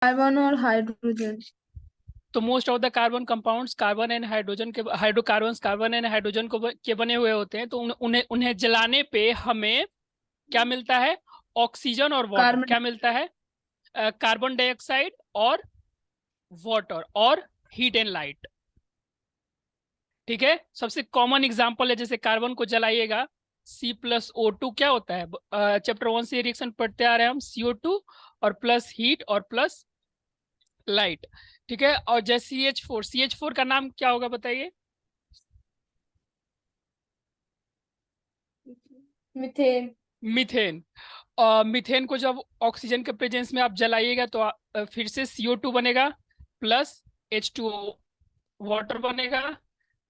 Carbon और hydrogen. तो most of the carbon compounds carbon and hydrogen के hydrocarbons carbon and hydrogen के बने हुए होते हैं। तो उन्हें उन्हें जलाने पे हमें क्या मिलता है? ऑक्सीजन और वाटर। कार्बन। क्या मिलता है? कार्बन डाइऑक्साइड और वाटर और हीट एंड लाइट। ठीक है, सबसे कॉमन एग्जांपल है, जैसे कार्बन को जलाइएगा, C+O2 क्या होता है? चैप्टर 1 से रिएक्शन पढ़ते आ रहे हैं हम, CO2 और प्लस हीट और प्लस लाइट। ठीक है, और जैसे CH4 का नाम क्या होगा बताइए? मीथेन। मीथेन। मीथेन को जब ऑक्सीजन के प्रेजेंस में आप जलाइएगा तो फिर से CO2 बनेगा, प्लस H2O वाटर बनेगा,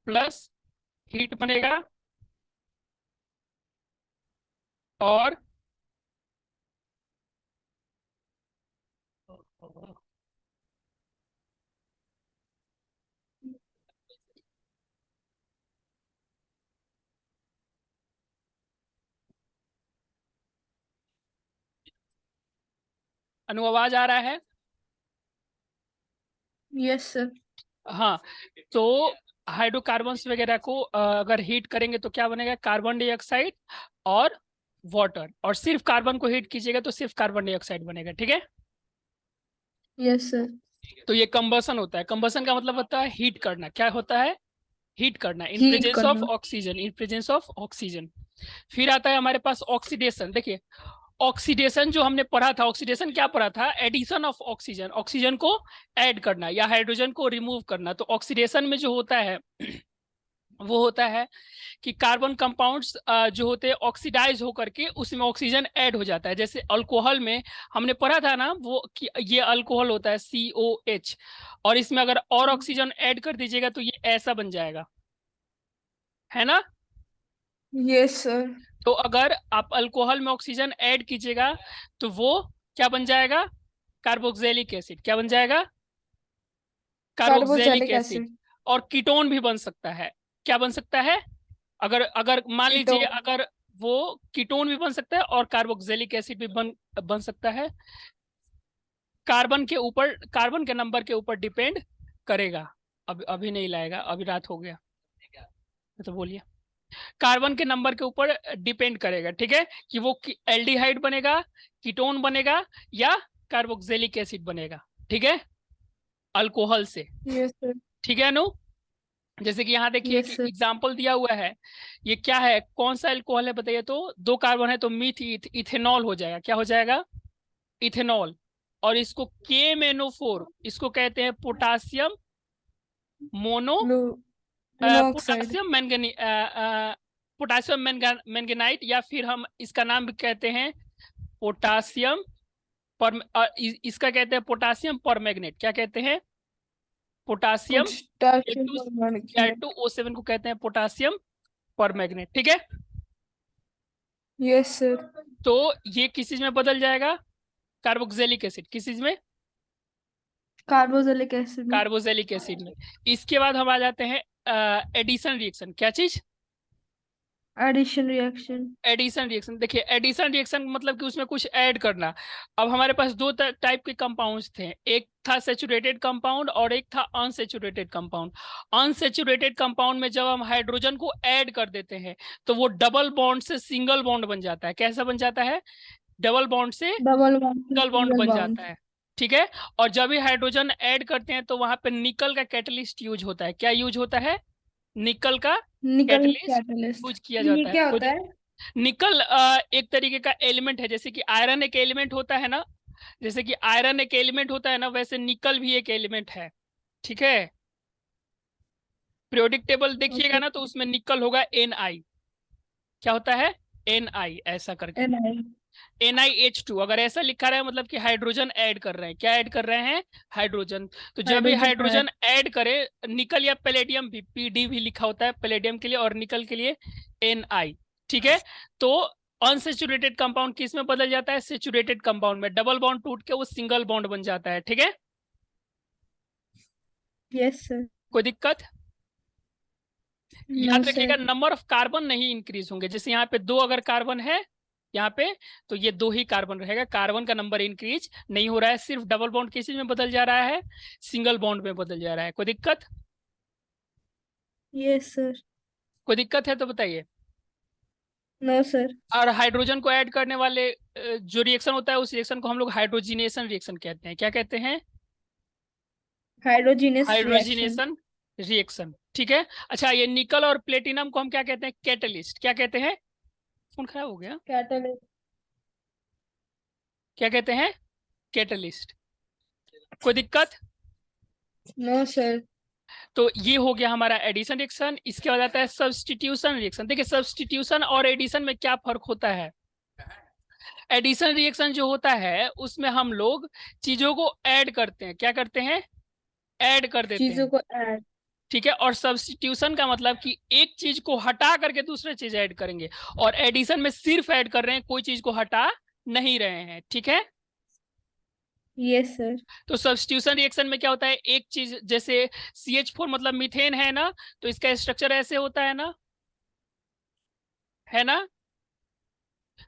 प्लस हीट बनेगा, और अनु आवाज आ रहा है? Yes sir. हाँ। तो हाइड्रोकार्बन्स वगैरह को अगर हीट करेंगे तो क्या बनेगा? कार्बन डाइऑक्साइड और वाटर। और सिर्फ कार्बन को हीट कीजिएगा तो सिर्फ कार्बन डाइऑक्साइड बनेगा। ठीक है, यस सर। तो ये कंबसन होता है। कंबसन का मतलब होता है हीट करना। क्या होता है? हीट करना इन हीट प्रेजेंस ऑफ करना। Oxygen, in presence of oxygen. फिर आता है हमारे पास ऑक्सीडेशन। देखिए, ऑक्सीडेशन जो हमने पढ़ा था, ऑक्सीडेशन क्या पढ़ा था? एडिशन ऑफ ऑक्सीजन, ऑक्सीजन को ऐड करना या हाइड्रोजन को रिमूव करना। तो ऑक्सीडेशन में जो होता है वो होता है कि कार्बन कंपाउंड्स जो होते हैं ऑक्सीडाइज होकर के उसमें ऑक्सीजन ऐड हो जाता है। जैसे अल्कोहल में हमने पढ़ा था ना वो कि ये अल्कोहल होता है COH, और इसमें अगर और ऑक्सीजन ऐड कर दीजिएगा तो ये ऐसा बन जाएगा, है ना? Yes sir. तो अगर आप अल्कोहल में ऑक्सीजन ऐड कीजिएगा तो वो क्या बन जाएगा? Carboxylic acid. क्या बन जाएगा? Carboxylic carboxylic acid. एसिड। और कीटोन भी बन सकता है। क्या बन सकता है? अगर अगर मान लीजिए, कीटोन। अगर वो कीटोन भी बन सकता है और कार्बोक्सिलिक एसिड भी बन सकता है। कार्बन के ऊपर, कार्बन के नंबर के ऊपर डिपेंड करेगा। अभी नहीं लाएगा, अभी रात हो गया तो बोलिए। कार्बन के नंबर के ऊपर डिपेंड करेगा। ठीक है, कि वो एल्डिहाइड बनेगा, कीटोन बनेगा, या कार्बोक्सिलिक एसिड बनेगा। ठीक है, अल्कोहल से। Yes sir. ठीक है अनु, जैसे कि यहाँ देखिए यस कि सर। एग्जाम्पल दिया हुआ है। ये क्या है, कौन सा अल्कोहल है बताइए? तो दो कार्बन है तो इथेनॉल हो जाएगा। क्या हो जाएगा? इथेनॉल। और इसको KMnO4, इसको कहते हैं potassium mono, blue. Monoxide. Potassium मैंगनी, पोटासियम मैंगनाइट, या फिर हम इसका नाम भी कहते हैं पोटासियम पर, इसका कहते हैं पोटासियम परमैंगनेट। क्या कहते हैं? Potassium potassium permanganate. Al2O7 को कहते हैं पोटासियम परमैंगनेट। ठीक है, यस सर। तो ये किस चीज में बदल जाएगा? Carboxylic acid. किस चीज में? कार्बोक्सिलिक एसिड में। कार्बोक्सिलिक एसिड में। इसके बाद हम आ जाते हैं एडिशन रिएक्शन। क्या चीज? Addition reaction. Addition reaction. देखिए, एडिशन रिएक्शन मतलब कि उसमें कुछ ऐड करना। अब हमारे पास दो टाइप के कंपाउंड्स थे, एक था सेचुरेटेड कंपाउंड और एक था अनसेचुरेटेड कंपाउंड। अनसेचुरेटेड कंपाउंड में जब हम हाइड्रोजन को ऐड कर देते हैं तो वो डबल बॉन्ड से सिंगल बॉन्ड बन जाता है। कैसा बन जाता है? डबल बॉन्ड से डबल बॉन्ड से सिंगल बॉन्ड सिंगल बन बॉन्ड। जाता है। ठीक है, और जब भी हाइड्रोजन ऐड करते हैं तो वहां पे निकल का कैटलिस्ट यूज होता है। क्या यूज होता है? निकल का निकल कैटलिस्ट कैटलिस्ट। यूज किया ये जाता है। क्या तो होता है? निकल एक तरीके का एलिमेंट है, जैसे कि आयरन एक एलिमेंट होता है ना, जैसे कि आयरन एक एलिमेंट होता है ना, वैसे निकल भी एक एलिमेंट है। ठीक है, पीरियोडिक टेबल देखिएगा ओके। ना तो उसमें निकल होगा Na। क्या होता है? Na ऐसा करके। एनआई। NiH2 अगर ऐसा लिखा रहा है मतलब कि हाइड्रोजन ऐड कर रहे हैं। क्या ऐड कर रहे हैं? हाइड्रोजन। तो जब भी हाइड्रोजन है। हाइड्रोजन ऐड करे, निकल या पैलेडियम भी, PD भी लिखा होता है पैलेडियम के लिए और निकल के लिए Na। ठीक है, तो अनसेचुरेटेड कंपाउंड किस में बदल जाता है? सेचुरेटेड कंपाउंड में। डबल बॉन्ड टूट के वो सिंगल बॉन्ड बन जाता है। ठीक है, यस सर। कोई दिक्कत? नो याद रखिएगा, सर। नंबर ऑफ कार्बन नहीं इंक्रीज होंगे। जैसे यहाँ पे 2 अगर कार्बन है यहाँ पे, तो ये 2 ही कार्बन रहेगा, कार्बन का नंबर इंक्रीज नहीं हो रहा है, सिर्फ डबल बॉन्ड केसेज में बदल जा रहा है, सिंगल बॉन्ड में बदल जा रहा है। कोई दिक्कत? Yes sir. कोई दिक्कत है तो बताइए। No sir. और हाइड्रोजन को ऐड करने वाले जो रिएक्शन होता है, उस रिएक्शन को हम लोग हाइड्रोजिनेशन रिएक्शन कहते हैं। क्या कहते हैं? हाइड्रोजीनियस रिएक्शन। हाइड्रोजिनेशन रिएक्शन, ठीक है। अच्छा, ये निकल और प्लेटिनम को हम क्या कहते हैं? कैटलिस्ट। क्या कहते हैं? फोन खराब हो गया। कैटलिस्ट। क्या कहते हैं? कैटलिस्ट। कोई दिक्कत? No sir. तो ये हो गया हमारा एडिशन रिएक्शन। इसके बाद आता है सब्स्टिट्यूशन रिएक्शन। देखिए, सब्स्टिट्यूशन और एडिशन में क्या फर्क होता है। एडिशन रिएक्शन जो होता है उसमें हम लोग चीजों को ऐड करते हैं। क्या करते हैं? ऐड कर देते चीजों हैं, को ऐड। ठीक है। और सब्स्टिट्यूशन का मतलब कि एक चीज को हटा करके दूसरे चीज ऐड करेंगे, और एडिशन में सिर्फ ऐड कर रहे हैं, कोई चीज को हटा नहीं रहे हैं, ठीक है। Yes sir. तो सब्स्टिट्यूशन रिएक्शन में क्या होता है, एक चीज जैसे CH4 मतलब मीथेन है ना, तो इसका स्ट्रक्चर ऐसे होता है ना।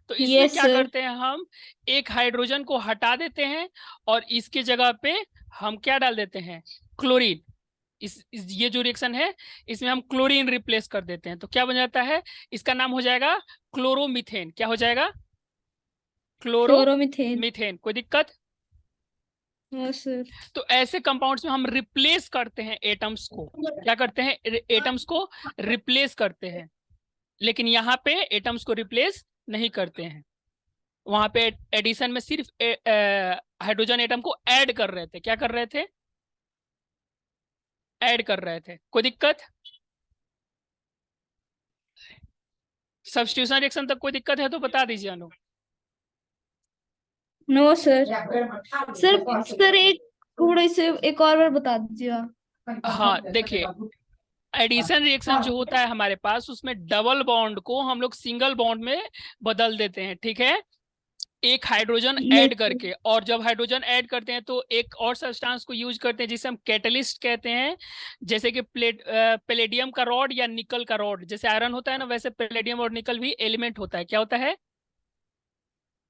तो इसमें यस क्या सर। करते हैं, हम एक हाइड्रोजन को हटा देते हैं और इसके जगह पे हम क्या डाल देते हैं? क्लोरीन। ये जो रिएक्शन है, इसमें हम क्लोरीन रिप्लेस कर देते हैं, तो क्या बन जाता है? इसका नाम हो जाएगा क्लोरोमीथेन। क्या हो जाएगा? क्लोरोमीथेन। क्लोरोमीथेन। कोई दिक्कत? No sir. तो ऐसे कंपाउंड्स में हम रिप्लेस करते हैं एटम्स को। क्या करते हैं? एटम्स को रिप्लेस करते हैं। लेकिन यहाँ पे एटम्स को रिप्लेस नहीं करते हैं, वहां पे एडिशन में सिर्फ हाइड्रोजन एटम को ऐड कर रहे थे। क्या कर रहे थे? ऐड कर रहे थे। कोई दिक्कत? सब्स्टिट्यूशन रिएक्शन तक कोई दिक्कत है तो बता दीजिए Anu. No sir. Sir sir एक थोड़े से एक और बार बता दीजिए आप। हाँ, देखिए, एडिशन रिएक्शन जो होता है हमारे पास, उसमें डबल बॉन्ड को हम लोग सिंगल बॉन्ड में बदल देते हैं, ठीक है, एक हाइड्रोजन यस ऐड करके। और जब हाइड्रोजन ऐड करते हैं तो एक और सब्सटेंस को यूज करते हैं जिसे हम कैटलिस्ट कहते हैं, जैसे कि पैलेडियम का रॉड या निकल का रॉड। जैसे आयरन होता है ना, वैसे पैलेडियम और निकल भी एलिमेंट होता है। क्या होता है?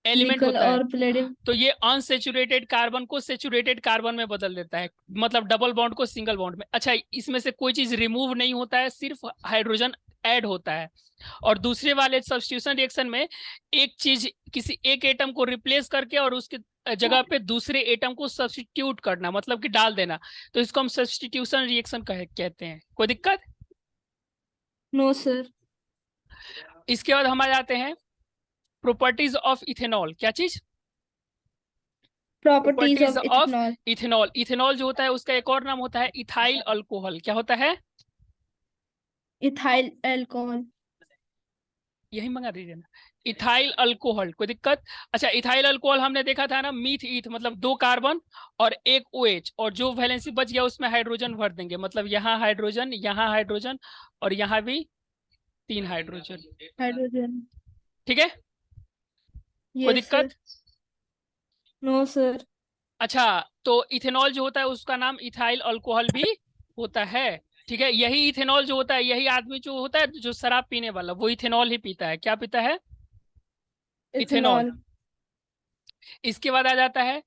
एलिमेंट निकल होता है। और प्लेडियम। तो ये अनसेचुरेटेड कार्बन को सेचुरेटेड कार्बन में बदल देता है, मतलब डबल बॉन्ड को सिंगल बॉन्ड में। अच्छा, इसमें से कोई चीज रिमूव नहीं होता है, सिर्फ हाइड्रोजन ऐड होता है। और दूसरे वाले सब्स्टिट्यूशन रिएक्शन में एक चीज, किसी एक एटम को रिप्लेस करके और उसके जगह पे दूसरे एटम को सब्स्टिट्यूट करना, मतलब कि डाल देना, तो इसको हम सब्स्टिट्यूशन रिएक्शन कहते हैं। कोई दिक्कत? No sir. इसके बाद हम आ जाते हैं प्रॉपर्टीज ऑफ इथेनॉल। क्या चीज? Properties properties of of ethanol. Ethanol. Ethanol जो होता है उसका एक और नाम होता है इथाइल अल्कोहल। क्या होता है? Ethyl alcohol. यही मंगा दीजिए ना, इथाइल अल्कोहल। कोई दिक्कत? अच्छा, इथाइल अल्कोहल हमने देखा था ना, मीथ ईथ मतलब 2 कार्बन और एक OH, और जो वैलेंसी बच गया उसमें हाइड्रोजन भर देंगे, मतलब यहाँ हाइड्रोजन, यहाँ हाइड्रोजन, और यहाँ भी 3 हाइड्रोजन, हाइड्रोजन। ठीक है। कोई यस सर। दिक्कत? No sir. अच्छा, तो इथेनॉल जो होता है उसका नाम इथाइल अल्कोहल भी होता है, ठीक है। यही इथेनॉल जो होता है, यही आदमी जो होता है जो शराब पीने वाला, वो इथेनॉल ही पीता है। क्या पीता है? इथेनॉल। इथेनॉल। इसके बाद आ जाता है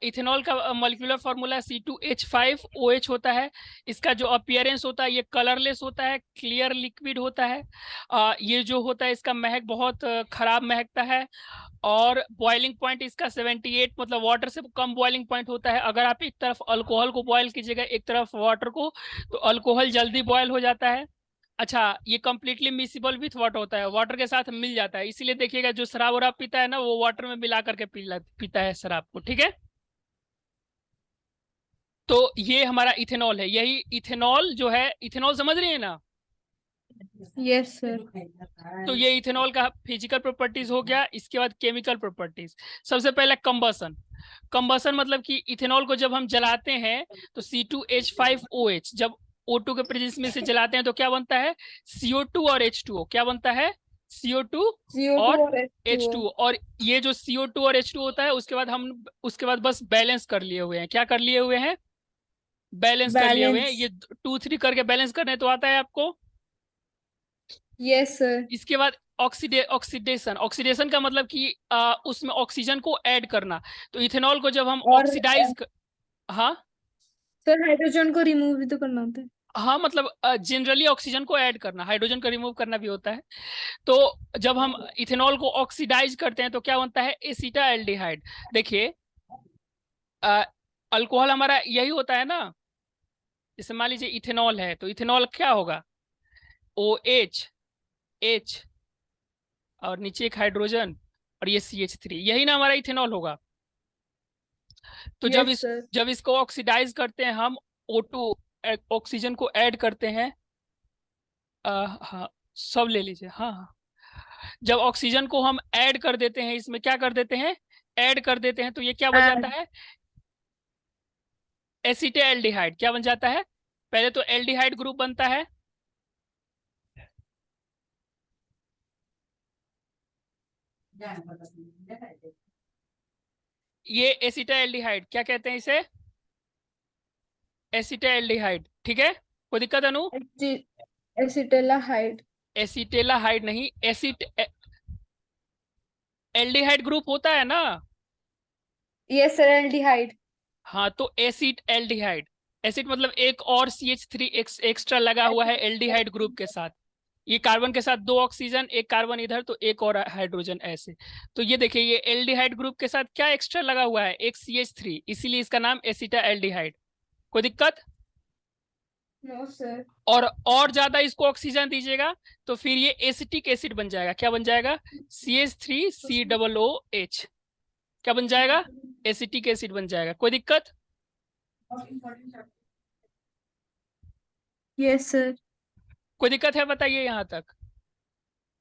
इथेनॉल का मॉलिक्यूलर फार्मूला C2H5OH होता है। इसका जो अपीयरेंस होता है, ये कलरलेस होता है, क्लियर लिक्विड होता है। ये जो होता है इसका महक बहुत खराब महकता है, और बॉइलिंग पॉइंट इसका 78, मतलब वाटर से कम बॉइलिंग पॉइंट होता है। अगर आप एक तरफ अल्कोहल को बॉयल कीजिएगा, एक तरफ वाटर को, तो अल्कोहल जल्दी बॉयल हो जाता है। अच्छा, ये कंप्लीटली मिसिबल विथ वाटर होता है, वाटर के साथ मिल जाता है। इसीलिए देखिएगा जो शराब वराब पीता है ना, वो वाटर में मिला करके पीता है शराब को, ठीक है। तो ये हमारा इथेनॉल है। यही इथेनॉल जो है, इथेनॉल समझ रही है ना। Yes sir. तो ये इथेनॉल का फिजिकल प्रॉपर्टीज हो गया। इसके बाद केमिकल प्रॉपर्टीज। सबसे पहले कंबसन। कंबसन मतलब कि इथेनॉल को जब हम जलाते हैं तो C2H5OH, जब O2 के प्रेजेंस में से जलाते हैं तो क्या बनता है? CO2 और H2O। क्या बनता है? CO2 CO2 और और H2O। H2O। और ये जो CO2 और H2O होता है, उसके बाद बस बैलेंस कर लिए हुए हैं। क्या कर लिए हुए हैं? बैलेंस कर लिए हुए हैं। बैलेंस। ये 2 3 करके बैलेंस करने तो आता है आपको। Yes sir. इसके बाद ऑक्सीडेशन, ऑक्सीडेशन का मतलब कि उसमें ऑक्सीजन को ऐड करना। तो इथेनॉल को जब हम और हाँ सर हाइड्रोजन को रिमूव भी तो करना होता है। हाँ, मतलब जनरली ऑक्सीजन को ऐड करना, हाइड्रोजन को रिमूव करना भी होता है। तो जब हम इथेनॉल को ऑक्सीडाइज करते हैं तो क्या बनता है, एसिटाल्डिहाइड। देखिए अल्कोहल हमारा यही होता है ना। जैसे मान लीजिए इथेनॉल है, तो इथेनॉल क्या होगा, ओ एच और नीचे एक हाइड्रोजन और ये CH3, यही ना हमारा इथेनॉल होगा। तो यस सर। जब इसको ऑक्सीडाइज करते हैं हम, O2 ऑक्सीजन को ऐड करते हैं। हाँ सब ले लीजिए, हाँ हाँ। जब ऑक्सीजन को हम ऐड कर देते हैं, इसमें क्या कर देते हैं, ऐड कर देते हैं, तो ये क्या बन जाता है, एसिटाल्डिहाइड। क्या बन जाता है, पहले तो एल्डिहाइड ग्रुप बनता है, ये एसिटाल्डिहाइड, क्या कहते हैं इसे, एसिटाल्डिहाइड। ठीक है, कोई दिक्कत है अनु? एसिटेलाहाइड। एसिटेलाहाइड नहीं, एल्डिहाइड ग्रुप होता है ना। Yes sir, aldehyde. हाँ तो एसिड एल्डिहाइड, एसिड मतलब एक और CH3 एक्स्ट्रा लगा हुआ है एल्डिहाइड ग्रुप के साथ। ये कार्बन के साथ दो ऑक्सीजन, एक कार्बन इधर तो एक और हाइड्रोजन ऐसे। तो ये देखिए ये एल्डिहाइड ग्रुप के साथ क्या एक्स्ट्रा लगा हुआ है, एक CH3, इसीलिए इसका नाम एसिटा एल्डिहाइड। कोई दिक्कत? No sir. और ज्यादा इसको ऑक्सीजन दीजिएगा तो फिर ये एसिटिक एसिड बन जाएगा। क्या बन जाएगा, CH3COOH। क्या बन जाएगा, एसिटिक एसिड बन जाएगा। कोई दिक्कत? Yes sir. कोई दिक्कत है बताइए यहाँ तक।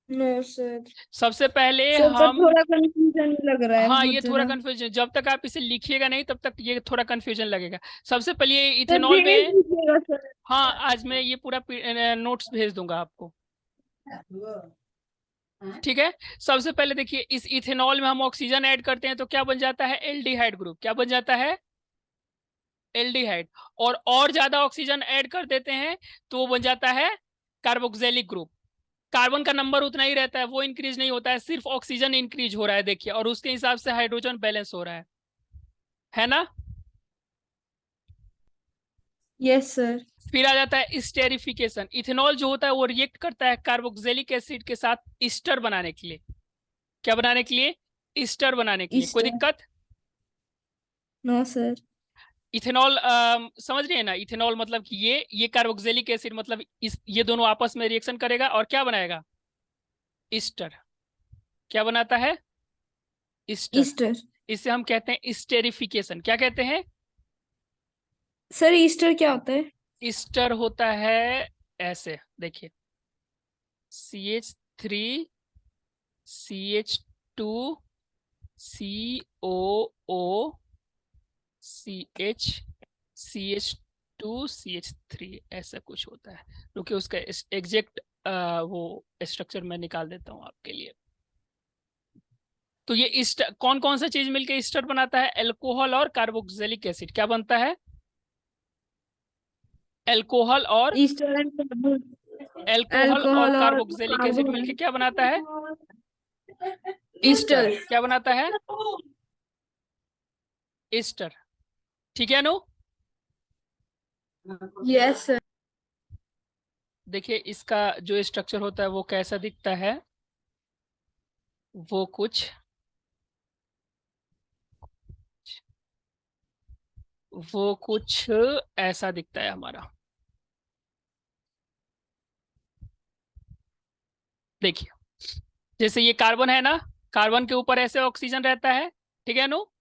No sir. सबसे पहले सर पर हम, थोड़ा कंफ्यूजन लग रहा है हाँ बहुत ये थोड़ा ज्यादा। कंफ्यूजन, जब तक आप इसे लिखिएगा नहीं तब तक ये थोड़ा कंफ्यूजन लगेगा। सबसे पहले ये सर इथेनॉल भेज में, दीजिएगा सर। हाँ आज मैं ये पूरा नोट्स भेज दूंगा आपको। ठीक है, सबसे पहले देखिए इस इथेनॉल में हम ऑक्सीजन ऐड करते हैं तो क्या बन जाता है, एल्डिहाइड ग्रुप। क्या बन जाता है, एल्डिहाइड। और ज्यादा ऑक्सीजन ऐड कर देते हैं तो वो बन जाता है कार्बोक्सिलिक ग्रुप। कार्बन का नंबर उतना ही रहता है, वो इंक्रीज नहीं होता है, सिर्फ ऑक्सीजन इंक्रीज हो रहा है देखिए, और उसके हिसाब से हाइड्रोजन बैलेंस हो रहा है ना। Yes sir. फिर आ जाता है स्टेरिफिकेशन। इथेनॉल जो होता है वो रिएक्ट करता है कार्बोक्सिलिक एसिड के साथ ईस्टर बनाने के लिए। क्या बनाने के लिए, ईस्टर बनाने के लिए। कोई ईस्टर। दिक्कत? No sir. इथेनॉल समझ रही है ना, इथेनॉल मतलब कि ये कार्बोक्सिलिक एसिड मतलब ये दोनों आपस में रिएक्शन करेगा और क्या बनाएगा, ईस्टर। क्या बनाता है, ईस्टर। ईस्टर। इसे हम कहते हैं स्टेरिफिकेशन। क्या कहते हैं, सर ईस्टर क्या होता है? ईस्टर होता है ऐसे देखिए, CH3 CH2 COO CH CH2 CH3 ऐसा कुछ होता है। रुकिए उसका एग्जैक्ट वो स्ट्रक्चर मैं निकाल देता हूँ आपके लिए। तो ये ईस्टर कौन कौन सा चीज मिलकर ईस्टर बनाता है, अल्कोहल और कार्बोक्सिलिक एसिड। क्या बनता है, अल्कोहल और ईस्टर एंड अल्कोहल और अल्कोहल और कार्बोक्सिलिक एसिड कार्बन। मिलके क्या बनाता है, ईस्टर। ईस्टर। क्या बनाता है, ईस्टर। ठीक है नो। Yes sir. देखिए इसका जो स्ट्रक्चर होता है वो कैसा दिखता है, वो कुछ ऐसा दिखता है हमारा। देखिए जैसे ये कार्बन है ना, कार्बन के ऊपर ऐसे ऑक्सीजन रहता है। ठीक है नो,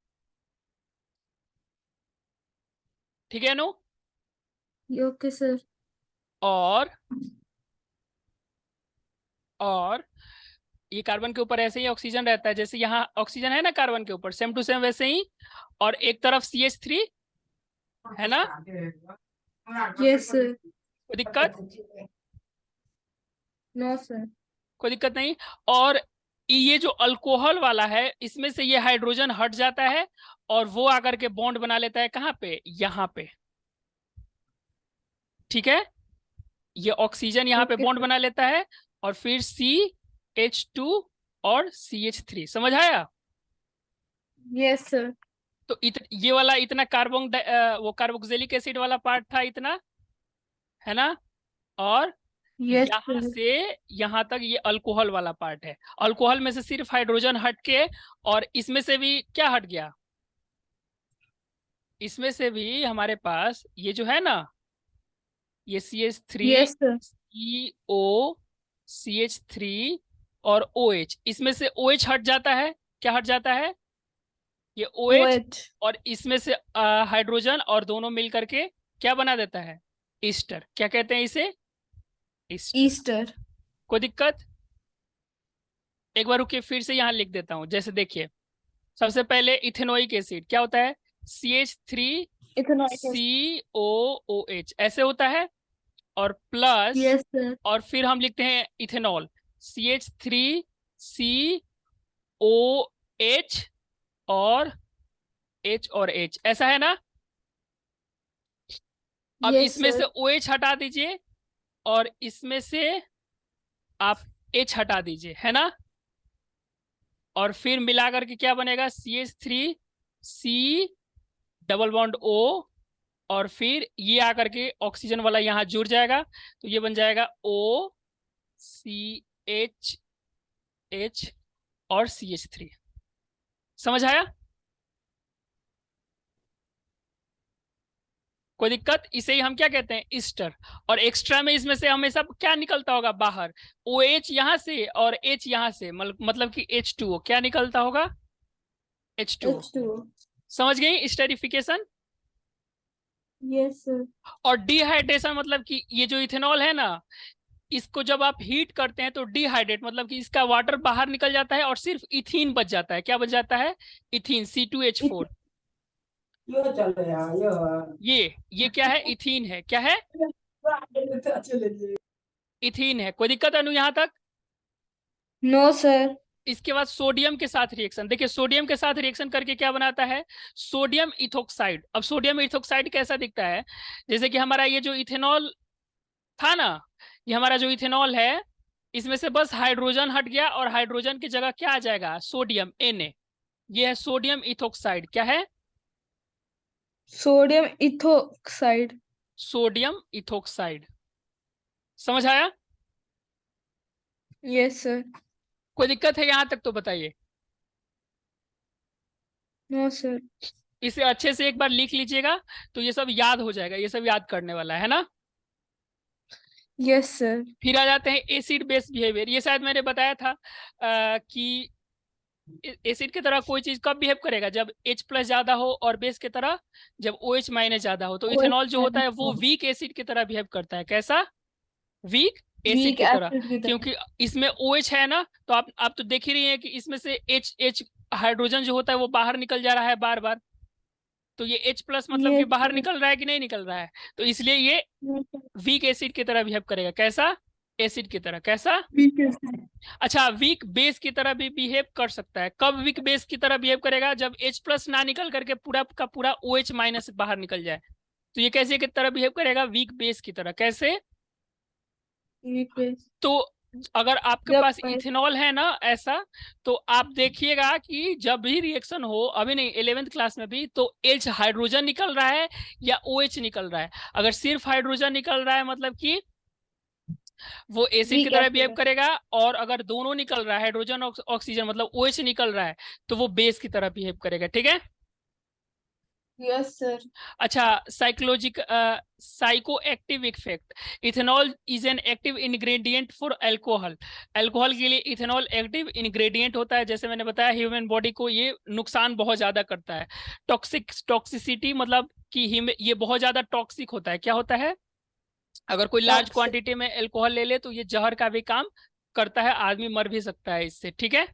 ठीक है नो। Okay sir. और और ये कार्बन के ऊपर ऐसे ही ऑक्सीजन रहता है, जैसे यहाँ ऑक्सीजन है ना कार्बन के ऊपर, सेम टू सेम वैसे ही। और एक तरफ CH3 है ना। Yes sir. कोई दिक्कत, नो सर। कोई दिक्कत नहीं। और ये जो अल्कोहल वाला है इसमें से ये हाइड्रोजन हट जाता है और वो आकर के बॉन्ड बना लेता है कहाँ पे, यहाँ पे। ठीक है, ये ऑक्सीजन यहाँ पे ओके बॉन्ड सर। बना लेता है और फिर H2 और CH3। समझ आया? Yes sir. तो ये वाला इतना वो कार्बोक्सिलिक एसिड वाला पार्ट था इतना, है ना? और यस यहां सर। से यहां तक ये अल्कोहल वाला पार्ट है। अल्कोहल में से सिर्फ हाइड्रोजन हट के, और इसमें से भी क्या हट गया? इसमें से भी हमारे पास ये जो है ना, ये CH3, yes sir. CO, CH3 और OH, इसमें से OH हट जाता है। क्या हट जाता है? ये OH, OH। और इसमें से हाइड्रोजन, और दोनों मिल करके क्या बना देता है? ईस्टर। क्या कहते हैं इसे? ईस्टर। ईस्टर। कोई दिक्कत? एक बार रुकिए, फिर से यहाँ लिख देता हूँ। जैसे देखिए, सबसे पहले इथेनोइक एसिड क्या होता है? CH3 ethanoic acid. COOH ऐसे होता है, और प्लस, यस सर। और फिर हम लिखते हैं इथेनॉल, CH3 COH और H और H, ऐसा है ना? अब यस इसमें से सर। OH हटा दीजिए, और इसमें से आप H हटा दीजिए, है ना? और फिर मिला करके क्या बनेगा? CH3 C double bond O, और फिर ये आकर के ऑक्सीजन वाला यहाँ जुड़ जाएगा, तो ये बन जाएगा OCH और CH3। समझ आया? कोई दिक्कत? इसे ही हम क्या कहते हैं? ईस्टर। और एक्स्ट्रा में इसमें से हमेशा क्या निकलता होगा बाहर? OH यहाँ से और H यहाँ से, मतलब कि H2O क्या निकलता होगा? H2O। H2O। समझ गई स्टेरिफिकेशन? Yes sir. और डिहाइड्रेशन मतलब कि ये जो इथेनॉल है ना, इसको जब आप हीट करते हैं तो डिहाइड्रेट मतलब कि इसका वाटर बाहर निकल जाता है, और सिर्फ इथीन बच जाता है। क्या बच जाता है? Ethene, C2H4। यो चल रहा है यो ये क्या है? इथीन है। क्या है? इथीन है। कोई दिक्कत अनु यहाँ तक? No sir. इसके बाद सोडियम के साथ रिएक्शन देखिए, सोडियम के साथ रिएक्शन करके क्या बनाता है? Sodium ethoxide. अब सोडियम इथोक्साइड कैसा दिखता है? जैसे कि हमारा ये जो इथेनॉल था ना, ये हमारा जो इथेनॉल है, इसमें से बस हाइड्रोजन हट गया, और हाइड्रोजन की जगह क्या आ जाएगा? Sodium, Na। ये है सोडियम इथोक्साइड। क्या है? Sodium ethoxide. Sodium ethoxide. समझ आया? Yes sir. कोई दिक्कत है यहां तक तो बताइए। No sir. इसे अच्छे से एक बार लिख लीजिएगा, तो ये सब याद हो जाएगा। ये सब याद करने वाला है ना? Yes sir. फिर आ जाते हैं एसिड बेस बिहेवियर। ये शायद मैंने बताया था कि एसिड की तरह कोई चीज कब बिहेव करेगा? जब H+ ज्यादा हो, और बेस की तरह जब OH- ज्यादा हो। तो इथेनॉल जो होता है वो वीक एसिड की तरह बिहेव करता है। कैसा? वीक एसिड वीक की तरह। एसिड की तरह। क्योंकि इसमें OH है ना, तो आप तो देख ही रही हैं कि इसमें से H हाइड्रोजन जो होता है वो बाहर निकल जा रहा है बार बार। तो ये H+ मतलब कि यस बाहर सर। निकल रहा है कि नहीं निकल रहा है? तो इसलिए ये वीक एसिड की तरह बिहेव करेगा। कैसा? एसिड की तरह। कैसा? Weak acid. अच्छा, वीक बेस की तरह भी बिहेव कर सकता है। कब वीक बेस की तरह बिहेव करेगा? जब H+ ना निकल करके पूरा का पूरा OH- बाहर निकल जाए। तो ये कैसे की तरह बिहेव करेगा? वीक बेस की तरह। कैसे? Weak base. तो अगर आपके जब पास इथेनॉल है ना ऐसा, तो आप देखिएगा कि जब भी रिएक्शन हो, अभी नहीं 11th क्लास में भी, तो H हाइड्रोजन निकल रहा है या OH निकल रहा है? अगर सिर्फ हाइड्रोजन निकल रहा है मतलब कि वो एसिड की वीक तरह बिहेव एसिड। करेगा, और अगर दोनों निकल रहा है, हाइड्रोजन ऑक्सीजन मतलब OH निकल रहा है, तो वो बेस की तरह बिहेव करेगा। ठीक है? Yes sir. अच्छा, psychoactive effect. Ethanol is an active ingredient for alcohol. Alcohol के लिए इथेनॉल एक्टिव इंग्रेडिएंट होता है। जैसे मैंने बताया, ह्यूमन बॉडी को ये नुकसान बहुत ज्यादा करता है। टॉक्सिसिटी मतलब कि ये बहुत ज्यादा टॉक्सिक होता है। क्या होता है? अगर कोई लार्ज टॉक्सिक। क्वांटिटी में अल्कोहल ले ले तो ये जहर का भी काम करता है, आदमी मर भी सकता है इससे। ठीक है?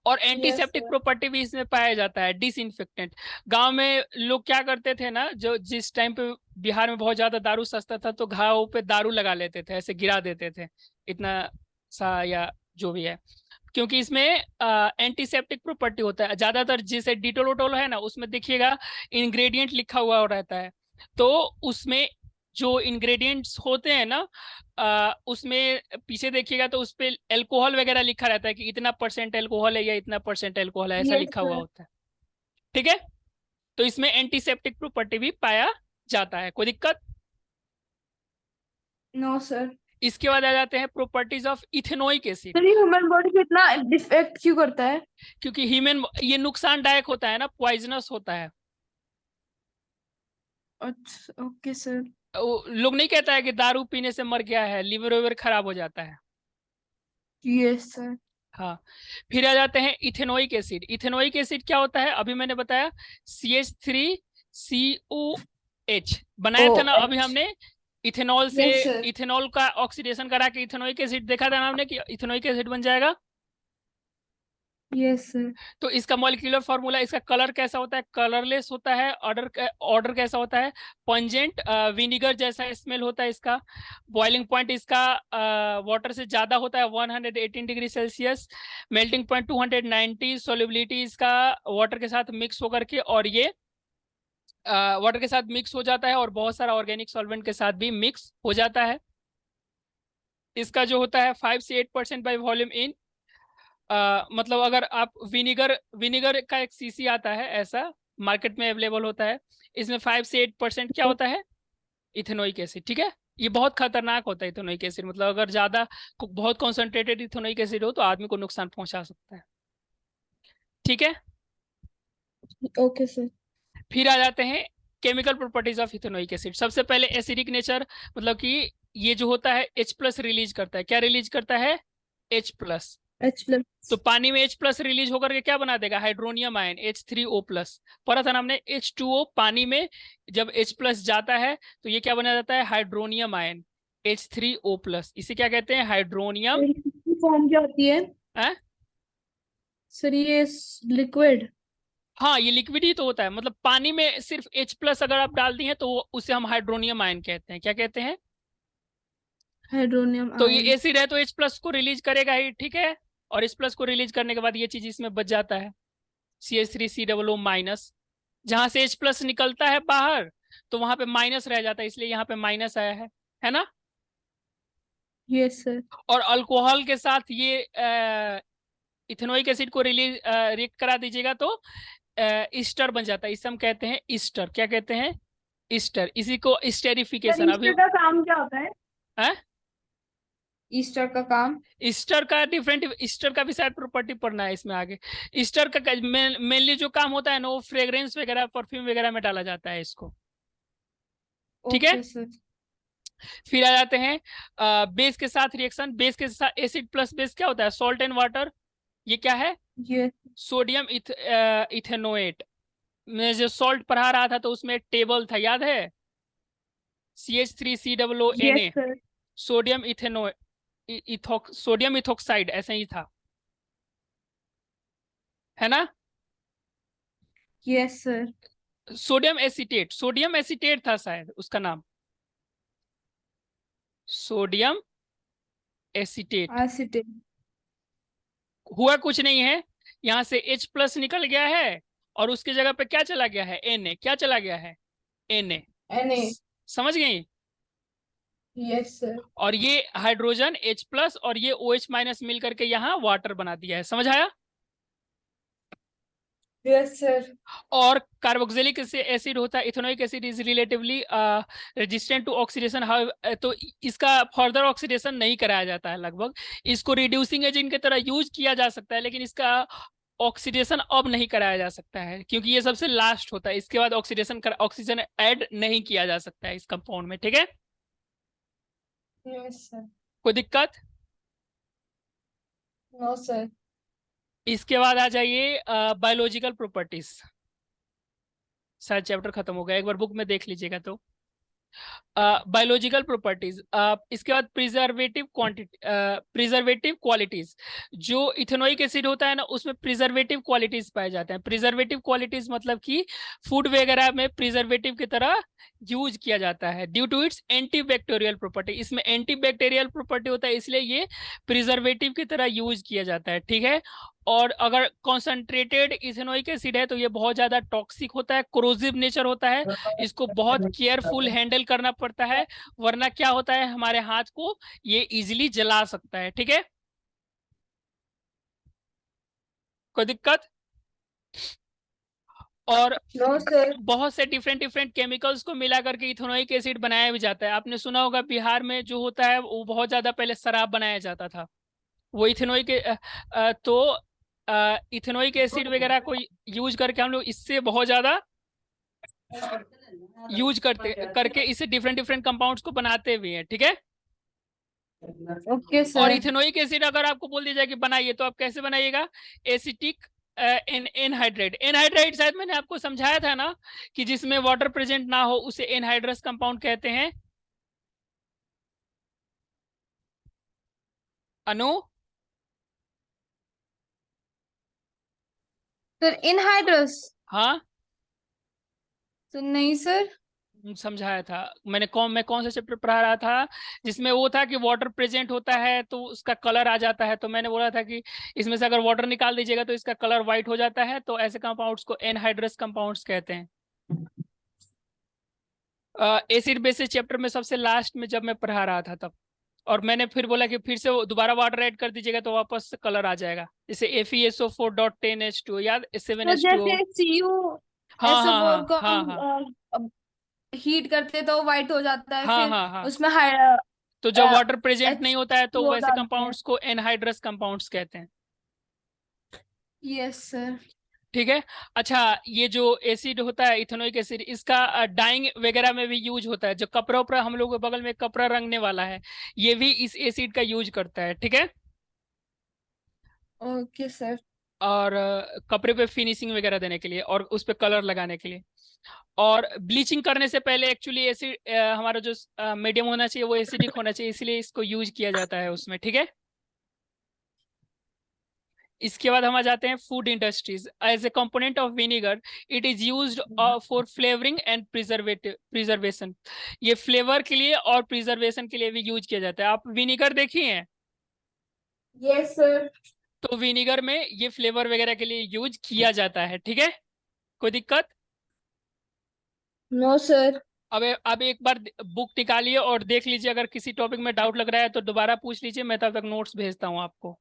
और यस एंटीसेप्टिक सर। प्रॉपर्टी भी इसमें पाया जाता है। डिसइंफेक्टेंट। गांव में लोग क्या करते थे ना, जो जिस टाइम पे बिहार में बहुत ज्यादा दारू सस्ता था, तो घाव पे दारू लगा लेते थे, ऐसे गिरा देते थे इतना सा, या जो भी है, क्योंकि इसमें एंटीसेप्टिक प्रॉपर्टी होता है ज्यादातर। जैसे डिटोल है ना, उसमें देखिएगा इंग्रेडिएंट लिखा हुआ रहता है, तो उसमें जो इंग्रेडिएंट्स होते हैं ना उसमें पीछे देखिएगा तो उस पे अल्कोहल वगैरह लिखा रहता है कि इतना परसेंट अल्कोहल है या इतना परसेंट अल्कोहल है, ऐसा Yes, लिखा हुआ sir. होता है। ठीक है, तो इसमें एंटीसेप्टिक प्रॉपर्टी भी पाया जाता है, कोई दिक्कत? No, sir. इसके बाद आ जाते हैं properties of ethanoic acid. Sir ये ह्यूमन बॉडी को इतना डिफेक्ट क्यों करता है? क्योंकि ह्यूमन ये नुकसानदायक होता है ना, पॉइजनस होता है। अच्छा, ओके सर। लोग नहीं कहता है कि दारू पीने से मर गया है, लिवर वेवर खराब हो जाता है। Yes sir. हाँ, फिर आ जाते हैं इथेनोइक एसिड। इथेनोइक एसिड क्या होता है? अभी मैंने बताया CH3COH बनाया था ना अभी हमने, इथेनॉल से Yes, sir. इथेनॉल का ऑक्सीडेशन करा के इथेनोइक एसिड देखा था ना हमने कि इथेनोइक एसिड बन जाएगा। Yes sir. तो इसका मॉलिक्यूलर फॉर्मूला, इसका कलर कैसा होता है? कलरलेस होता है। ऑर्डर कैसा होता है? पंजेंट, विनीगर जैसा स्मेल होता है इसका। बॉइलिंग पॉइंट इसका वाटर से ज्यादा होता है 118 degree Celsius. Melting point 290। Solubility इसका वाटर के साथ मिक्स होकर के, और ये वाटर के साथ मिक्स हो जाता है और बहुत सारा ऑर्गेनिक सॉल्वेंट के साथ भी मिक्स हो जाता है। इसका जो होता है 5 से 8% बाई वॉल्यूम इन, मतलब अगर आप विनीगर का एक सीसी आता है ऐसा, मार्केट में अवेलेबल होता है, इसमें 5 से 8% क्या होता है? Ethanoic acid. ठीक है, ये बहुत खतरनाक होता है इथेनोइक एसिड, मतलब अगर ज्यादा बहुत कॉन्सेंट्रेटेड इथेनोइक एसिड हो तो आदमी को नुकसान पहुंचा सकता है। ठीक है, ओके सर। फिर आ जाते हैं chemical properties of ethanoic acid. सबसे पहले एसिडिक नेचर, मतलब कि ये जो होता है H+ रिलीज करता है। क्या रिलीज करता है? H+। H+। तो पानी में H+ रिलीज होकर के क्या बना देगा? Hydronium ion H3O+। पढ़ा था ना हमने, H2O पानी में जब H+ जाता है तो ये क्या बना जाता है? Hydronium ion H3O+। इसे क्या कहते हैं? हाइड्रोनियम। फॉर्म क्या होती है सर ये लिक्विड? हाँ, ये लिक्विड ही तो होता है, मतलब पानी में सिर्फ H+ अगर आप डाल दी हैं तो उसे हम हाइड्रोनियम आयन कहते हैं। क्या कहते हैं? हाइड्रोनियम तो ये आयन। एसिड है तो H+ को रिलीज करेगा ही, ठीक है, और H+ को रिलीज करने के बाद ये चीज इसमें बच जाता है CH3COO-। जहां से H+ निकलता है बाहर तो वहां पे माइनस रह जाता है, इसलिए यहाँ पे माइनस आया है ना। Yes sir. और अल्कोहल के साथ ये इथेनोइक एसिड को रिएक्ट करा दीजिएगा तो ईस्टर बन जाता है। इसे हम कहते हैं ईस्टर। क्या कहते हैं? ईस्टर। इसी को स्टेरिफिकेशन। अभी ईस्टर का काम क्या होता है? है ईस्टर का काम? ईस्टर का डिफरेंट, ईस्टर का भी शायद प्रॉपर्टी पढ़ना है इसमें आगे। ईस्टर का मेनली जो काम होता है ना, वो फ्रेग्रेंस वगैरह, परफ्यूम वगैरह में डाला जाता है इसको। ठीक है, ओके सर। फिर आ जाते हैं बेस के साथ रिएक्शन। बेस के साथ एसिड प्लस बेस क्या होता है? Salt and water. ये क्या है? ये सोडियम इथेनोएट। मैं जो सॉल्ट पढ़ा रहा था तो उसमें टेबल था, याद है? CH3COONA। Yes sir. Sodium sodium ethoxide ऐसा ही था, है ना। Yes sir. सोडियम एसिटेट था शायद उसका नाम, सोडियम एसिटेट। एसिटेट। हुआ कुछ नहीं है, यहां से H+ निकल गया है और उसकी जगह पे क्या चला गया है? Na। क्या चला गया है? Na। Na। समझ गई? Yes sir. और ये हाइड्रोजन H+ और ये OH- मिल करके यहाँ वाटर बना दिया है। समझ आया? Yes sir. और कार्बोक्सिलिक एसिड होता है, ethanoic acid is relatively resistant to oxidation. तो इसका फर्दर ऑक्सीडेशन नहीं कराया जाता है लगभग। इसको रिड्यूसिंग एजेंट की तरह यूज किया जा सकता है, लेकिन इसका ऑक्सीडेशन अब नहीं कराया जा सकता है क्योंकि ये सबसे लास्ट होता है। इसके बाद ऑक्सीजन ऐड नहीं किया जा सकता है इस कंपाउंड में। ठीक है, यस सर। कोई दिक्कत? No sir. इसके बाद आ जाइए बायोलॉजिकल प्रॉपर्टीज। शायद चैप्टर खत्म हो गया, एक बार बुक में देख लीजिएगा तो। बायोलॉजिकल प्रॉपर्टीज, इसके बाद प्रिजर्वेटिव क्वालिटीज। जो इथेनोइक एसिड होता है ना, उसमें प्रिजर्वेटिव क्वालिटीज पाए जाते हैं। प्रिजर्वेटिव क्वालिटीज मतलब कि फूड वगैरह में प्रिजर्वेटिव की तरह यूज किया जाता है due to its antibacterial property. इसमें एंटीबैक्टीरियल प्रॉपर्टी होता है, इसलिए ये प्रिजर्वेटिव की तरह यूज किया जाता है। ठीक है, और अगर कॉन्सेंट्रेटेड इथेनोइक एसिड है तो ये बहुत ज्यादा टॉक्सिक होता है, कोरोसिव नेचर होता है, इसको बहुत केयरफुल हैंडल करना पड़ता पड़ता है, वरना क्या होता है हमारे हाथ को ये इजीली जला सकता है। ठीक है, कोई दिक्कत? और नो सर। बहुत से डिफरेंट डिफरेंट केमिकल्स को मिला करके इथेनोइक एसिड बनाया भी जाता है। आपने सुना होगा बिहार में जो होता है वो बहुत ज्यादा पहले शराब बनाया जाता था, वो इथेनोइक तो इथेनोइक एसिड वगैरह को यूज करके हम लोग इससे बहुत ज्यादा यूज करके इससे डिफरेंट डिफरेंट कंपाउंड्स को बनाते भी हैं। ठीक है, ओके और सर। इथेनोइक एसिड अगर आपको बोल दिया जाए कि बनाइए तो आप कैसे बनाइएगा? Acetic anhydride. एनहाइड्रेट शायद मैंने आपको समझाया था ना कि जिसमें वाटर प्रेजेंट ना हो उसे एनहाइड्रस कंपाउंड कहते हैं। अनु, सर इनहाइड्रस। हाँ सर नहीं सर। समझाया था मैं कौन सा चैप्टर पढ़ा रहा था जिसमें वो था कि वाटर प्रेजेंट होता है तो उसका कलर आ जाता है, तो मैंने बोला था कि इसमें से अगर वाटर निकाल दीजिएगा तो इसका कलर व्हाइट हो जाता है, तो ऐसे कंपाउंड्स को एनहाइड्रस कंपाउंड्स कहते हैं। एसिड बेसिस चैप्टर में सबसे लास्ट में जब मैं पढ़ा रहा था तब, और मैंने फिर बोला कि फिर से वो दोबारा वाटर ऐड कर दीजिएगा तो वापस कलर आ जाएगा, जैसे FeSO4.10H2 याद तो 7H2O। जैसे Cu हाँ हाँ SO4 हाँ को हाँ हाँ हम हीट करते तो वाइट हो जाता है, हाँ फिर हाँ हाँ। उसमें तो जब वाटर प्रेजेंट नहीं होता है तो H2O वैसे डालते हैं। कंपाउंड्स को एनहाइड्रस कंपाउंड्स कहते हैं। Yes sir. ठीक है। अच्छा, ये जो एसिड होता है इथेनोइक एसिड, इसका डाइंग वगैरह में भी यूज होता है। जो कपड़ा उपड़ा हम लोग के बगल में कपड़ा रंगने वाला है, ये भी इस एसिड का यूज करता है। ठीक है, ओके सर। और कपड़े पे फिनिशिंग वगैरह देने के लिए और उस पे कलर लगाने के लिए। और ब्लीचिंग करने से पहले एक्चुअली एसिड हमारा जो मीडियम होना चाहिए वो एसिडिक होना चाहिए, इसलिए इसको यूज किया जाता है उसमें। ठीक है, इसके बाद हम आ जाते हैं food industries. As a component of vinegar it is used for flavouring and preservation. ये फ्लेवर के लिए और प्रिजर्वेशन के लिए भी यूज किया जाता है। आप विनीगर देखिए हैं, यस सर। तो विनीगर में ये फ्लेवर वगैरह के लिए यूज किया जाता है। ठीक है, कोई दिक्कत? No sir. अब एक बार बुक निकालिए और देख लीजिए, अगर किसी टॉपिक में डाउट लग रहा है तो दोबारा पूछ लीजिए, मैं तब तक नोट्स भेजता हूँ आपको।